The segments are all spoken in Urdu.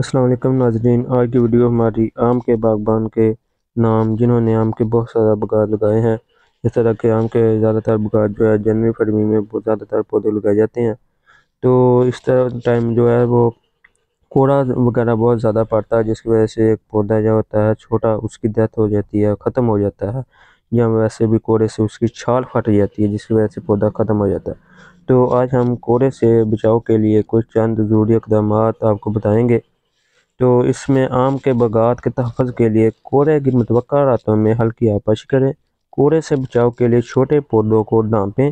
السلام علیکم ناظرین، آج کی ویڈیو ہماری آم کے باغبان کے نام جنہوں نے آم کے بہت زیادہ باغات لگائے ہیں۔ اس طرح کے آم کے زیادہ تر باغات جو ہے جنوری فروری میں بہت زیادہ تر پودے لگائے جاتے ہیں۔ تو اس طرح ٹائم جو ہے وہ کوڑا وغیرہ بہت زیادہ پڑتا ہے، جس کی وجہ سے ایک پودا جو ہوتا ہے چھوٹا اس کی ڈیتھ ہو جاتی ہے، ختم ہو جاتا ہے، یا ویسے بھی کوڑے سے اس کی چھال پھٹ جاتی ہے جس کی وجہ سے پودا ختم ہو جاتا ہے۔ تو آج ہم کوڑے سے بچاؤ کے لیے کچھ چند ضروری اقدامات آپ کو بتائیں گے۔ تو اس میں آم کے باغات کے تحفظ کے لیے کوڑے کی متوقع راتوں میں ہلکی آبپاشی کریں۔ کوڑے سے بچاؤ کے لیے چھوٹے پودوں کو ڈھانپیں۔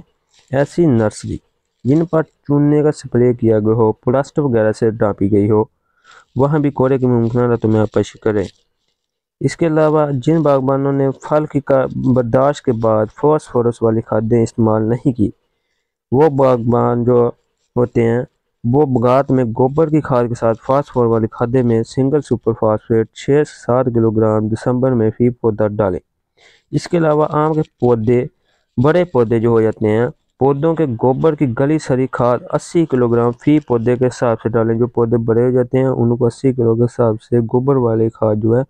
ایسی نرسری جن پر چونے کا سپرے کیا گیا ہو، پلاسٹر وغیرہ سے ڈھانپی گئی ہو، وہاں بھی کوڑے کی ممکنہ راتوں میں آبپاشی کریں۔ اس کے علاوہ جن باغبانوں نے پھل کی برداشت کے بعد فاسفورس والی کھادیں استعمال نہیں کی، وہ باغبان جو ہوتے ہیں وہ باغات میں گوبر کی کھاد کے ساتھ فاسفور والی کھادیں میں سنگل سپر فاسفیٹ 6 سے 7 کلو گرام دسمبر میں فی پودا ڈالیں۔ اس کے علاوہ آم کے پودے بڑے پودے جو ہو جاتے ہیں، پودوں کے گوبر کی گلی سڑی کھاد 80 کلو گرام فی پودے کے حساب سے ڈالیں۔ جو پودے بڑے ہو جاتے ہیں ان کو 80 کلو کے حساب سے گوبر والی کھاد جو ہے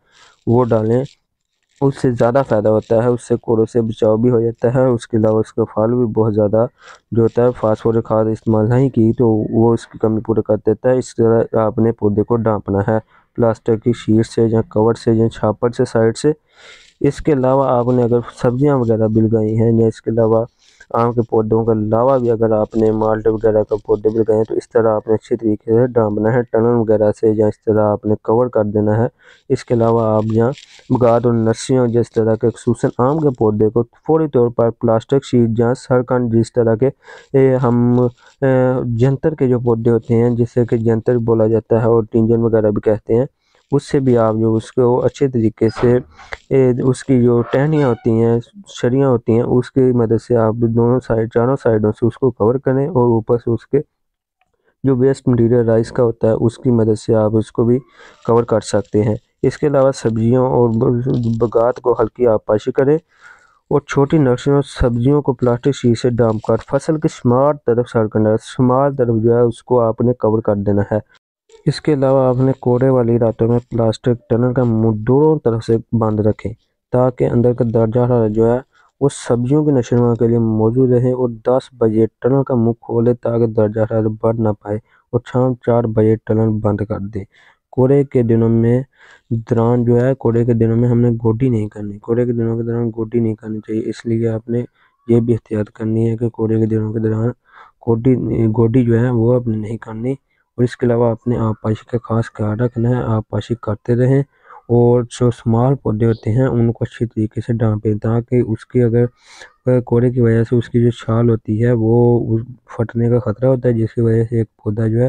وہ ڈالیں، اس سے زیادہ فائدہ ہوتا ہے، اس سے کوڑوں سے بچاؤ بھی ہو جاتا ہے۔ اس کے علاوہ اس کا پھل بھی بہت زیادہ جو ہوتا ہے، فاسفورس کھاد استعمال نہیں کی تو وہ اس کی کمی پورا کر دیتا ہے۔ اس طرح آپ نے پودے کو ڈھانپنا ہے پلاسٹک کی شیٹ سے یا کور سے یا چھاپر سے سائڈ سے۔ اس کے علاوہ آپ نے اگر سبزیاں وغیرہ بھی لگائی ہیں یا اس کے علاوہ آم کے پودوں کے علاوہ بھی اگر آپ نے مالٹے وغیرہ کا پودے بھی لگائے ہیں تو اس طرح آپ نے اچھی طریقے سے ڈھانپنا ہے ٹنل وغیرہ سے، یا اس طرح آپ نے کور کر دینا ہے۔ اس کے علاوہ آپ یہاں باغات اور نرسریوں جس طرح کے خصوصاً آم کے پودے کو فوری طور پر پلاسٹک شیٹ یا سرکن جس طرح کے ہم جنتر کے جو پودے ہوتے ہیں جسے کہ جنتر بولا جاتا ہے اور ٹنجن وغیرہ بھی کہتے ہیں، اس سے بھی آپ جو اس کو اچھے طریقے سے اس کی جو ٹہنیاں ہوتی ہیں، شریاں ہوتی ہیں، اس کی مدد سے آپ دونوں سائڈ چاروں سائڈوں سے اس کو کور کریں اور اوپر سے اس کے جو ویسٹ مٹیریل رائس کا ہوتا ہے اس کی مدد سے آپ اس کو بھی کور کر سکتے ہیں۔ اس کے علاوہ سبزیوں اور باغات کو ہلکی آبپاشی کریں اور چھوٹی نرسریوں سبزیوں کو پلاسٹک شیٹ سے ڈھانپ کر فصل کی شمال طرف سرکن شمال طرف جو ہے اس کو آپ نے کور کر دینا ہے۔ اس کے علاوہ آپ نے کوڑے والی راتوں میں پلاسٹک ٹنل کا منہ دونوں طرف سے بند رکھیں تاکہ اندر کا درجہ حرارت جو ہے وہ سبزیوں کی نشو و نما کے لیے موجود رہے، اور 10 بجے ٹنل کا منہ کھولے تاکہ درجہ حرارت بڑھ نہ پائے، اور شام 4 بجے ٹنل بند کر دیں۔ کوڑے کے دنوں میں دوران جو ہے کوڑے کے دنوں میں ہم نے گوڈی نہیں کرنی، کوڑے کے دنوں کے دوران گوڈی نہیں کرنی چاہیے، اس لیے آپ نے یہ بھی احتیاط کرنی ہے کہ کوڑے کے دنوں کے دوران گوڈی جو ہے وہ آپ نے نہیں کرنی۔ اور اس کے علاوہ اپنے آبپاشی کا خاص خیال رکھنا ہے، آبپاشی کرتے رہیں، اور جو سمال پودے ہوتے ہیں ان کو اچھی طریقے سے ڈھانپیں تاکہ اس کی اگر کوڑے کی وجہ سے اس کی جو چھال ہوتی ہے وہ پھٹنے کا خطرہ ہوتا ہے، جس کی وجہ سے ایک پودا جو ہے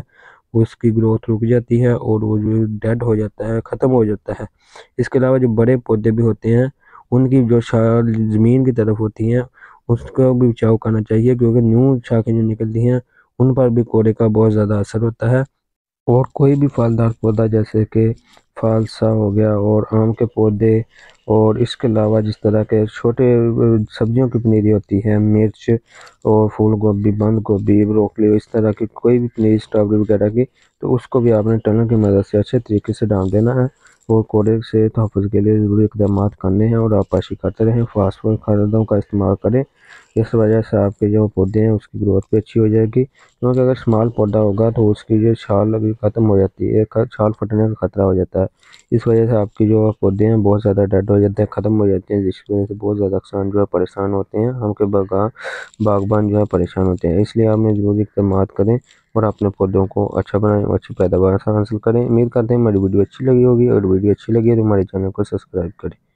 اس کی گروتھ رک جاتی ہے اور وہ جو ڈیڈ ہو جاتا ہے، ختم ہو جاتا ہے۔ اس کے علاوہ جو بڑے پودے بھی ہوتے ہیں ان کی جو چھال زمین کی طرف ہوتی ہیں اس کو بھی بچاؤ کرنا چاہیے، کیونکہ نیو شاخیں جو نکلتی ہیں ان پر بھی کوڑے کا بہت زیادہ اثر ہوتا ہے۔ اور کوئی بھی پھلدار پودا جیسے کہ فالسا ہو گیا اور آم کے پودے، اور اس کے علاوہ جس طرح کے چھوٹے سبزیوں کی پنیری ہوتی ہے، مرچ اور پھول گوبھی، بند گوبھی، بروکلی، اس طرح کی کوئی بھی پنیری اسٹرابیری وغیرہ کی، تو اس کو بھی آپ نے ٹنل کی مدد سے اچھے طریقے سے ڈال دینا ہے، اور کوڑے سے تحفظ کے لیے ضروری اقدامات کرنے ہیں اور آبپاشی کرتے رہیں۔ فاسفورس کھادوں کا استعمال کریں، اس وجہ سے آپ کے جو پودے ہیں اس کی گروتھ بھی اچھی ہو جائے گی، کیونکہ اگر سمال پودا ہوگا تو اس کی جو چھال ابھی ختم ہو جاتی ہے، چھال پھٹنے کا خطرہ ہو جاتا ہے، اس وجہ سے آپ کی جو پودے ہیں بہت زیادہ ڈیڈ ہو جاتے ہیں، ختم ہو جاتے ہیں، جس کی وجہ سے بہت زیادہ کسان جو ہے پریشان ہوتے ہیں، ہم کے باغبان جو ہے پریشان ہوتے ہیں۔ اس لیے آپ نے ضروری اقدامات کریں اور اپنے پودوں کو اچھا بنائیں، اچھی پیداوار حاصل کریں۔ امید کرتے ہیں ہماری ویڈیو اچھی لگی ہوگی، اور ویڈیو اچھی لگی ہے تو ہمارے چینل کو سبسکرائب کریں۔